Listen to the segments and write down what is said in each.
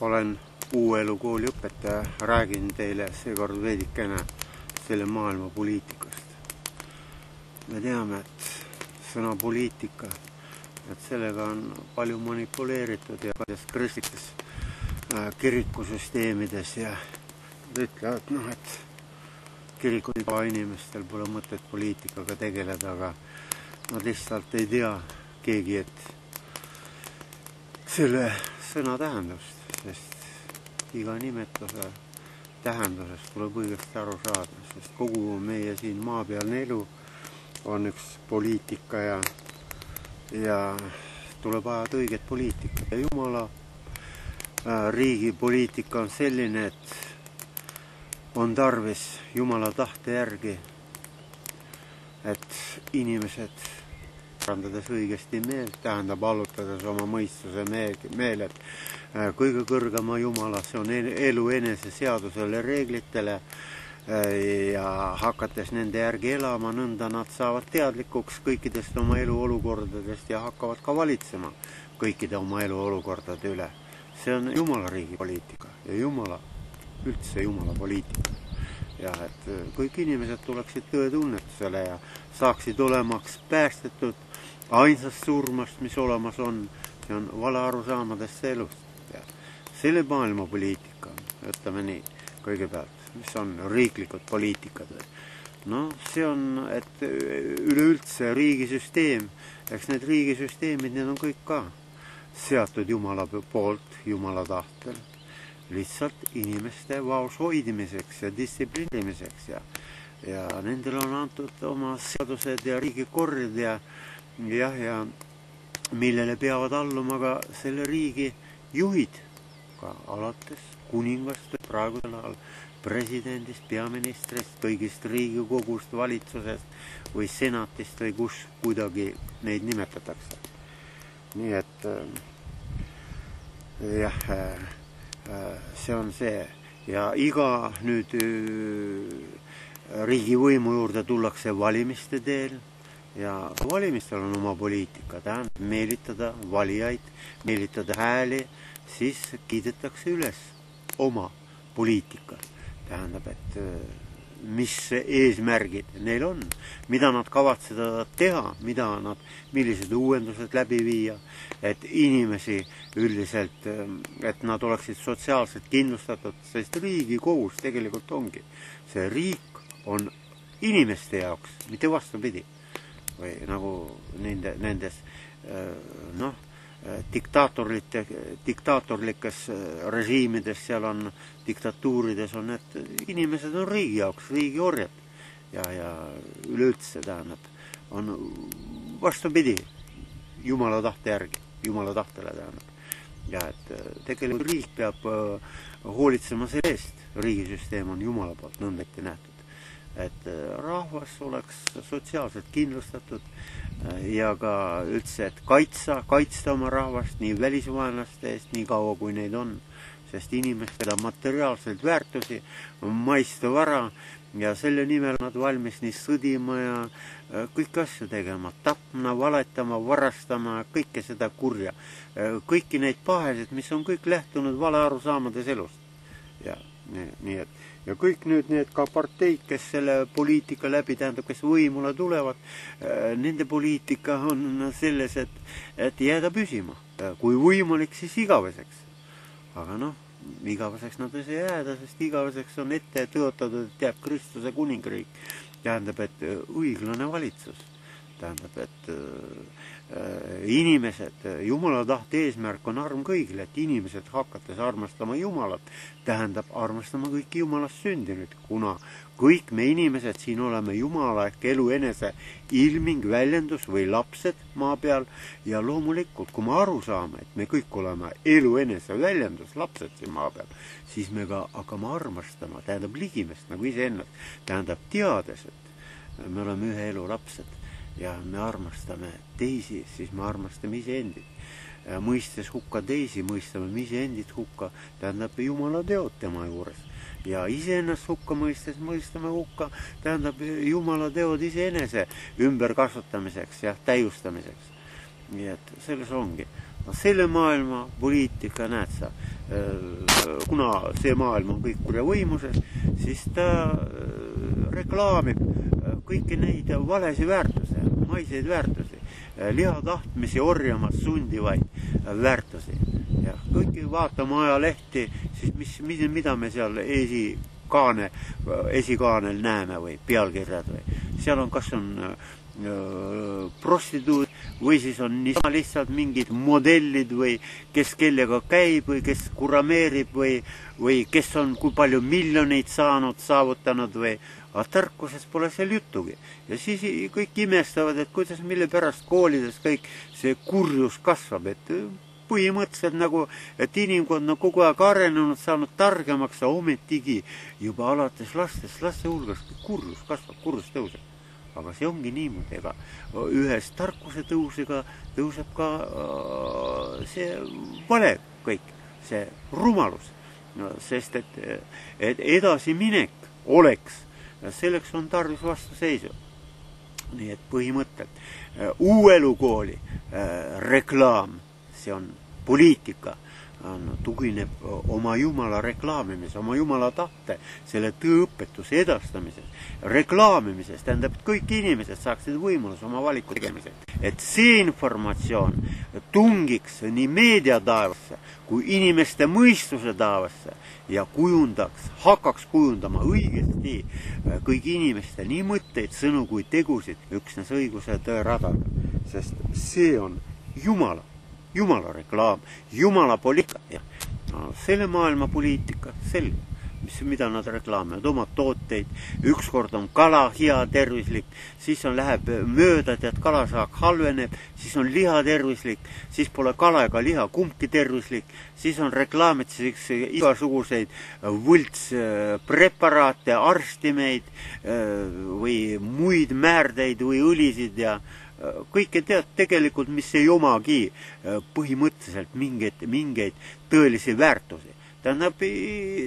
Olen Uuelu kooli õpetaja, räägin teile seekord veidikene selle maailma poliitikast. Me teame, et sõna poliitika, et sellega on palju manipuleeritud ja kristlikes kirikusüsteemides ja ütlevad, et kirikuliga inimestel pole mõtet poliitikaga tegeleda, aga nad lihtsalt ei tea keegi, et selle sõna tähendust, sest iga nimetuse tähendusest tuleb õigesti aru saada, sest kogu meie siin maapealne elu on üks poliitika ja tuleb ajada õiget poliitikat. Ja Jumala riigi poliitika on selline, et on tarvis Jumala tahte järgi, et inimesed parandades õigesti meelt, tähendab allutades oma mõistuse meeled kõige kõrgema Jumala, see on elu enese seadusele, reeglitele ja hakates nende järgi elama, nõnda nad saavad teadlikuks kõikidest oma eluolukordadest ja hakkavad ka valitsema kõikide oma eluolukordade üle. See on Jumala riigi poliitika ja üldse Jumala poliitika. Ja et kõik inimesed tuleksid tõetunnetusele ja saaksid olemaks päästetud ainsast surmast, mis olemas on, see on vale arusaamadest elust. Ja selle maailma poliitika, ütleme nii, kõigepealt, mis on riiklikud poliitikad. No see on, et üleüldse riigisüsteem, eks need riigisüsteemid, need on kõik ka seatud Jumala poolt, Jumala tahtel, lihtsalt inimeste vaos hoidmiseks ja distsipliinimiseks ja nendel on antud oma seadused ja riigikorrid ja millele peavad alluma ka selle riigi juhid, ka alates kuningast, praegusel ajal presidendist, peaministrist, kõigist riigikogust, valitsusest või senatist või kus kuidagi neid nimetatakse. Nii et see on see ja iga nüüd riigivõimu juurde tullakse valimiste teel ja valimistel on oma poliitika, tähendab meelitada valijaid, meelitada hääli, siis kiidetakse üles oma poliitika. Tähendab, et mis eesmärgid neil on, mida nad kavatsevad teha, millised uuendused läbi viia, et inimesi üldiselt, et nad oleksid sotsiaalselt kindlustatud, sest riigi kohus tegelikult ongi. See riik on inimeste jaoks, mitte vastupidi. Või nagu nendes diktaatorlikes režiimides, seal on diktatuurides on, et inimesed on riigi jaoks, riigi orjad ja üleüldse tähendab, on vastupidi Jumala tahte järgi, Jumala tahtele tähendab. Ja et tegelikult riik peab hoolitsema selle eest, riigisüsteem on Jumala poolt nõnda ette nähtud, et rahvas oleks sotsiaalselt kindlustatud ja ka üldse, et kaitsta oma rahvast nii välisvaenlaste eest, nii kaua kui neid on, sest inimestel on materiaalseid väärtusi, maista vara ja selle nimel nad valmis nii sõdima ja kõiki asju tegema, tapma, valetama, varastama, kõike seda kurja, kõiki neid pahesid, mis on kõik lähtunud vale arusaamades elust. Ja nii et ja kõik nüüd need ka parteid, kes selle poliitika läbi, tähendab, kes võimule tulevad, nende poliitika on selles, et jääda püsima. Kui võimalik, siis igaveseks. Aga igaveseks nad ei saa jääda, sest igaveseks on ette tõotatud, et jääb Kristuse kuningriik. Tähendab, et õiglane valitsus. Tähendab, et inimesed, Jumala tahte eesmärk on arm kõigile, et inimesed hakates armastama Jumalat, tähendab armastama kõiki Jumalast sündinud, kuna kõik me inimesed siin oleme Jumala ehk elu enese ilming, väljendus või lapsed maa peal ja loomulikult, kui me aru saame, et me kõik oleme elu enese väljendus, lapsed siin maa peal, siis me ka hakkame armastama, tähendab ligimest nagu iseennast, tähendab teades, et me oleme ühe elu lapsed ja me armastame teisi, siis me armastame iseendid. Mõistes hukka teisi, mõistame iseendid hukka, tähendab Jumala teod tema juures. Ja iseennast hukka mõistame hukka, tähendab Jumala teod iseenese ümberkasvatamiseks ja täiustamiseks. Nii et selles ongi. Selle maailma poliitika näed sa, kuna see maailm on kõik kurja võimuses, siis ta reklaamib kõiki neid valesi väärtusi, maiseid väärtusi, liha tahtmisi orjamas sundivaid väärtusi. Ja kõiki vaatame ajalehti, siis mida me seal esikaanel näeme või pealkirjad või. Seal on, kas on prostituut või siis on niisama lihtsalt mingid modellid või kes kellega käib või kes kurameerib või kes on kui palju miljoneid saavutanud või, aga tarkuses pole seal jutugi. Ja siis kõik imestavad, et kuidas, mille pärast koolides kõik see kurjus kasvab, et põhimõtteliselt nagu, et inimkond on kogu aeg arenenud, saanud targemaks ja ometigi juba alates laste hulgas kurjus kasvab, kurjus tõuseb. Aga see ongi niimoodi, ega ühes tarkuse tõusega tõuseb ka see vale kõik, see rumalus, sest et edasiminek oleks, selleks on tarvis vastuseisu. Nii et põhimõttelt uuelukooli reklaam, see on poliitika, tugineb oma Jumala reklaamimise, oma Jumala tahte, selle tõõpetuse edastamises, reklaamimises, tähendab, et kõik inimesed saaksid võimalus oma valiku tegemisel. Et see informatsioon tungiks nii meediataevasse kui inimeste mõistuse taevasse ja hakkaks kujundama õigesti kõigi inimeste nii mõtteid, sõnu kui tegusid üksnes õiguse tõe radada. Sest see on Jumala reklaam, Jumala poliitika. No, selle maailma poliitika, mida nad reklaamivad, oma tooteid. Ükskord on kala hea tervislik, siis läheb mööda, et kalasaak halveneb, siis on liha tervislik, siis pole kala ega liha kumbki tervislik, siis on reklaamid igasuguseid võltspreparaate, arstimeid või muid määrdeid või õlisid ja kõike tegelikult, mis ei omagi põhimõtteliselt mingeid tõelisi väärtusi. Tähendab,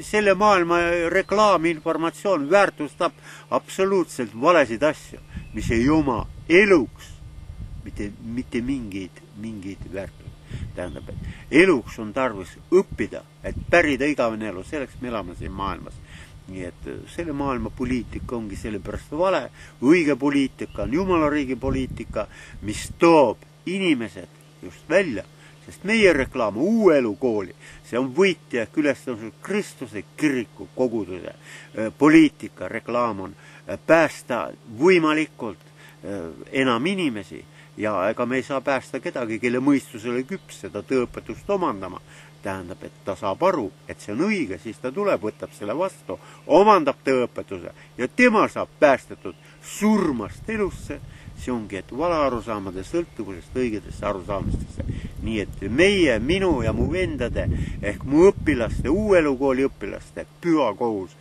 selle maailma reklaaminformatsioon väärtustab absoluutselt valesid asju, mis ei oma eluks mitte mingeid väärtusi. Tähendab, et eluks on tarvis õppida, et pärida igavene elu, selleks me elame siin maailmas. Nii et selle maailma poliitika ongi sellepärast vale, õige poliitika on Jumala riigi poliitika, mis toob inimesed just välja, sest meie reklaam uue elukooli, see on võitja ülestamisel Kristuse kiriku koguduse poliitika, reklaam on päästa võimalikult enam inimesi ja ega me ei saa päästa kedagi, kelle mõistusele küps seda tõõpetust omandama. Tähendab, et ta saab aru, et see on õige, siis ta tuleb, võtab selle vastu, omandab tõõpetuse ja tema saab päästetud surmast elusse. See ongi, et vale arusaamade sõltuvusest õigetesse arusaamistesse. Nii et meie, minu ja mu vendade ehk mu õpilaste, uuelukooli õpilaste püha kohus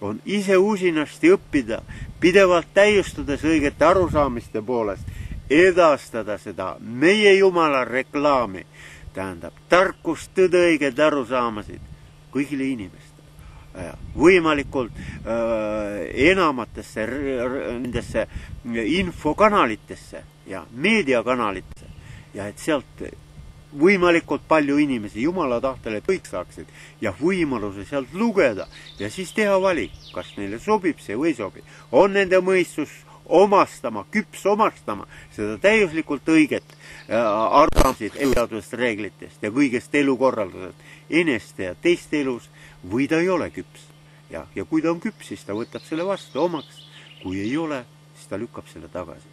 on ise usinasti õppida, pidevalt täiustades õigete arusaamiste poolest, edastada seda meie Jumala reklaami, tähendab tarkust, tõde, õiged arusaamasid kõigile inimestele. Võimalikult enamatesse nendesse infokanalitesse ja meediakanalitesse ja et sealt võimalikult palju inimesi Jumala tahtele kõik saaksid ja võimaluse sealt lugeda ja siis teha valik, kas neile sobib see või sobi. On nende mõistus küps omastama seda täiuslikult õiget arusaamsid eluseadusest, reeglitest ja kõigest elukorraldusest eneste ja teiste elus või ta ei ole küps. Ja kui ta on küps, siis ta võtab selle vastu omaks, kui ei ole, siis ta lükkab selle tagasi.